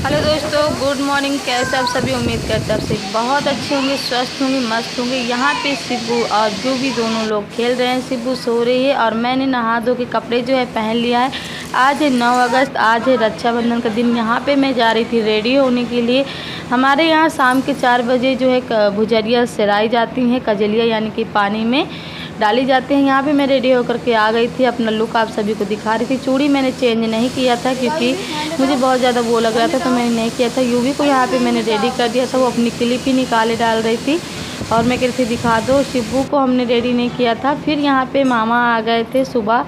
Hello दोस्तों, good morning. कैसे आप सभी? उम्मीद करते हैं आप सभी बहुत अच्छे होंगे, स्वस्थ होंगे, मस्त होंगे। यहाँ पे सिब्बू और जूबी दोनों लोग खेल रहे हैं। सिब्बू सो रही है और मैंने नहा धो के कपड़े जो है पहन लिया है। आज है 9 अगस्त, आज है रक्षाबंधन का दिन। यहाँ पे मैं जा रही थी रेडी होने के लिए। हमारे यहाँ शाम के 4 बजे जो है भुजरिया सिराई जाती हैं, कजलिया यानी कि पानी में डाली जाती हैं। यहाँ पे मैं रेडी होकर के आ गई थी, अपना लुक आप सभी को दिखा रही थी। चूड़ी मैंने चेंज नहीं किया था क्योंकि मुझे बहुत ज़्यादा वो लग रहा था, तो मैंने नहीं किया था। यूवी को यहाँ पे मैंने रेडी कर दिया था, वो अपनी क्लिप ही निकाले डाल रही थी और मैं कह रही थी दिखा दो। शिब्बू को हमने रेडी नहीं किया था। फिर यहाँ पे मामा आ गए थे, सुबह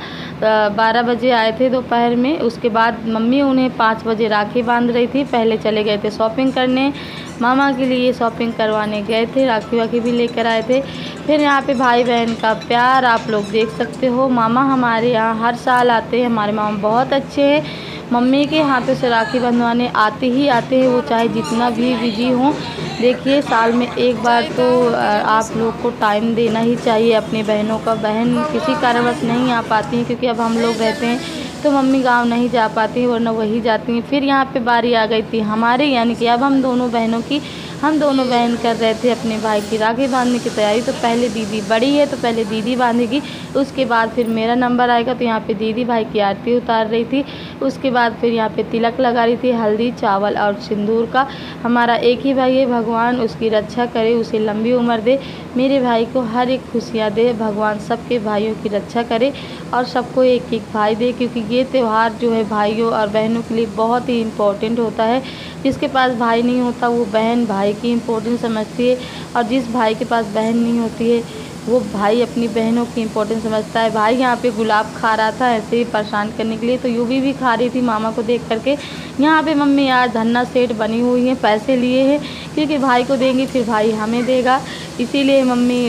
12 बजे आए थे दोपहर में। उसके बाद मम्मी उन्हें 5 बजे राखी बांध रही थी। पहले चले गए थे शॉपिंग करने, मामा के लिए शॉपिंग करवाने गए थे, राखी वाखी भी लेकर आए थे। फिर यहाँ पे भाई बहन का प्यार आप लोग देख सकते हो। मामा हमारे यहाँ हर साल आते हैं, हमारे मामा बहुत अच्छे हैं। मम्मी के हाथों से राखी बंधवाने आते ही आते हैं, वो चाहे जितना भी बिजी हों। देखिए, साल में एक बार तो आप लोग को टाइम देना ही चाहिए अपनी बहनों का। बहन किसी कारणवश नहीं आ पाती हैं क्योंकि अब हम लोग रहते हैं तो मम्मी गांव नहीं जा पाती हैं, वरना वही जाती हैं। फिर यहाँ पे बारी आ गई थी हमारे, यानी कि अब हम दोनों बहनों की। हम दोनों बहन कर रहे थे अपने भाई की राखी बांधने की तैयारी। तो पहले दीदी बड़ी है तो पहले दीदी बांधेगी, उसके बाद फिर मेरा नंबर आएगा। तो यहाँ पे दीदी भाई की आरती उतार रही थी। उसके बाद फिर यहाँ पे तिलक लगा रही थी, हल्दी चावल और सिंदूर का। हमारा एक ही भाई है, भगवान उसकी रक्षा करे, उसे लंबी उम्र दे, मेरे भाई को हर एक खुशियाँ दे। भगवान सबके भाइयों की रक्षा करे और सबको एक एक भाई दे, क्योंकि ये त्यौहार जो है भाइयों और बहनों के लिए बहुत ही इम्पोर्टेंट होता है। जिसके पास भाई नहीं होता वो बहन भाई की इम्पोर्टेंस समझती है, और जिस भाई के पास बहन नहीं होती है वो भाई अपनी बहनों की इम्पोर्टेंस समझता है। भाई यहाँ पे गुलाब खा रहा था ऐसे ही परेशान करने के लिए, तो यूवी भी खा रही थी मामा को देख करके। यहाँ पे मम्मी आज धन्ना सेठ बनी हुई हैं, पैसे लिए हैं क्योंकि भाई को देंगी फिर भाई हमें देगा, इसीलिए मम्मी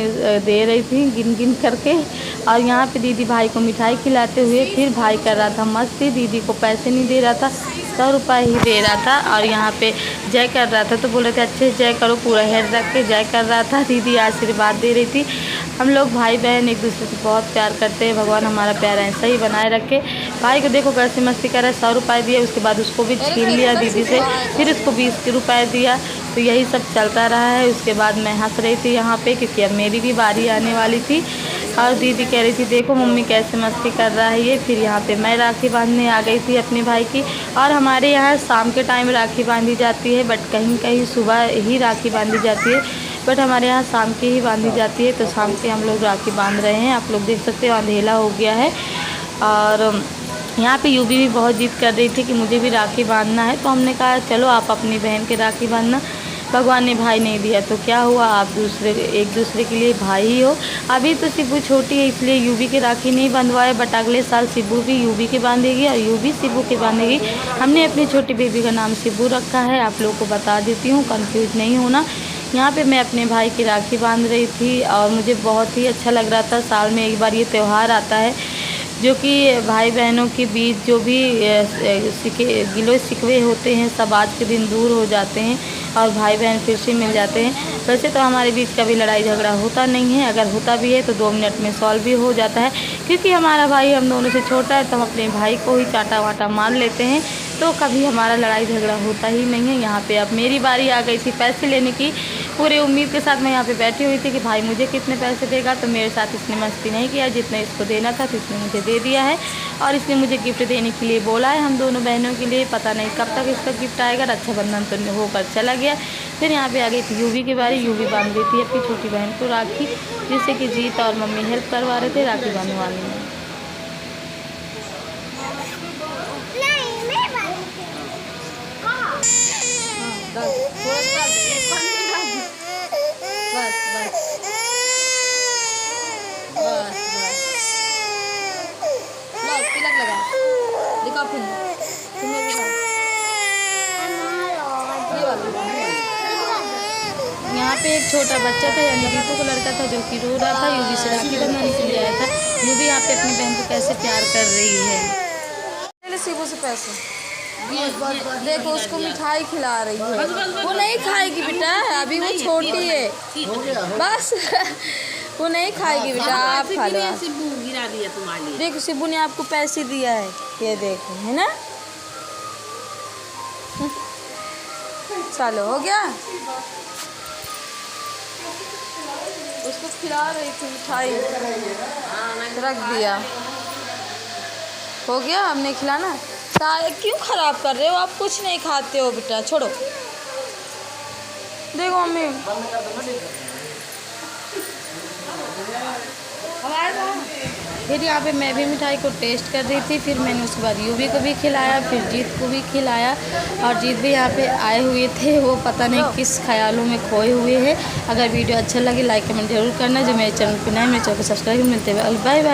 दे रही थी गिन गिन करके। और यहाँ पे दीदी भाई को मिठाई खिलाते हुए, फिर भाई कर रहा था मस्ती, दीदी को पैसे नहीं दे रहा था, 100 रुपये ही दे रहा था। और यहाँ पे जय कर रहा था, तो बोले थे अच्छे जय करो, पूरा हेड रख के जय कर रहा था। दीदी आशीर्वाद दे रही थी। हम लोग भाई बहन एक दूसरे से बहुत प्यार करते हैं, भगवान हमारा प्यार ऐसा ही बनाए रखे। भाई को देखो कैसे मस्ती कर रहा है, 100 रुपये दिए, उसके बाद उसको भी छीन लिया दीदी से, फिर उसको 20 रुपये दिया। तो यही सब चलता रहा है। उसके बाद मैं हंस रही थी यहाँ पे क्योंकि अब मेरी भी बारी आने वाली थी, और दीदी कह रही थी देखो मम्मी कैसे मस्ती कर रहा है ये। फिर यहाँ पे मैं राखी बांधने आ गई थी अपने भाई की। और हमारे यहाँ शाम के टाइम राखी बांधी जाती है, बट कहीं कहीं सुबह ही राखी बांधी जाती है, बट हमारे यहाँ शाम की ही बांधी जाती है। तो शाम के हम लोग राखी बांध रहे हैं, आप लोग देख सकते हो अंधेला हो गया है। और यहाँ पे यूवी भी बहुत जिद कर रही थी कि मुझे भी राखी बांधना है, तो हमने कहा चलो आप अपनी बहन के राखी बांधना, भगवान ने भाई नहीं दिया तो क्या हुआ, आप एक दूसरे के लिए भाई ही हो। अभी तो सिब्बू छोटी है इसलिए यूवी के राखी नहीं बंधवाए, बट अगले साल सिब्बू भी यूवी के बांधेगी और यूवी सिब्बू के बांधेगी। हमने अपनी छोटी बेबी का नाम सिब्बू रखा है, आप लोगों को बता देती हूँ, कंफ्यूज नहीं होना। यहाँ पे मैं अपने भाई की राखी बांध रही थी और मुझे बहुत ही अच्छा लग रहा था। साल में एक बार ये त्यौहार आता है जो कि भाई बहनों के बीच जो भी गिले शिकवे होते हैं सब आज के दिन दूर हो जाते हैं और भाई बहन फिर से मिल जाते हैं। वैसे तो हमारे बीच कभी लड़ाई झगड़ा होता नहीं है, अगर होता भी है तो 2 मिनट में सॉल्व भी हो जाता है, क्योंकि हमारा भाई हम दोनों से छोटा है तो हम अपने भाई को ही चाटा वाटा मान लेते हैं, तो कभी हमारा लड़ाई झगड़ा होता ही नहीं है। यहाँ पे अब मेरी बारी आ गई थी पैसे लेने की। पूरे उम्मीद के साथ मैं यहाँ पे बैठी हुई थी कि भाई मुझे कितने पैसे देगा, तो मेरे साथ इसने मस्ती नहीं किया, जितने इसको देना था तो इसने मुझे दे दिया है। और इसने मुझे गिफ्ट देने के लिए बोला है हम दोनों बहनों के लिए, पता नहीं कब तक इसका गिफ्ट आएगा। रक्षाबंधन तो होकर चला गया। फिर यहाँ पे आ गई थी यूवी की बारी, यूवी बांध रही थी अपनी छोटी बहन को राखी, जिससे कि जीत और मम्मी हेल्प करवा रहे थे राखी बांधवाने में। बस बस बस बस लो तिलक लगा, दिखाओ फिर तुम्हें दिखाओ ये वाला। यहाँ पे एक छोटा बच्चा था यानी रीतू का लड़का था जो कि रो रहा था, यूवी से राखी बंधवाने के लिए आया था। यूवी यहाँ पे अपनी बहन को कैसे प्यार कर रही है। शिबू से पैसे देखो, उसको मिठाई खिला रही है, वो नहीं खाएगी बेटा, अभी वो छोटी है, बस वो नहीं खाएगी बेटा, आप खा लो। देखो शिबू ने आपको पैसे दिया है, ये देखो है ना। चलो हो गया। उसको खिला रही थी मिठाई, रख दिया। हो गया, अब नहीं खिलाना। क्यों ख़राब कर रहे हो आप? कुछ नहीं खाते हो बेटा, छोड़ो। देखो मम्मी फिर यहाँ पे मैं भी मिठाई को टेस्ट कर रही थी। फिर मैंने उसके बाद यूवी को भी खिलाया, फिर जीत को भी खिलाया। और जीत भी यहाँ पे आए हुए थे, वो पता नहीं किस ख्यालों में खोए हुए हैं। अगर वीडियो अच्छा लगे लाइक कमेंट जरूर करना। जो मेरे चैनल पर नए, मेरे चैनल को सब्सक्राइब। मिलते हुए बाय बाय।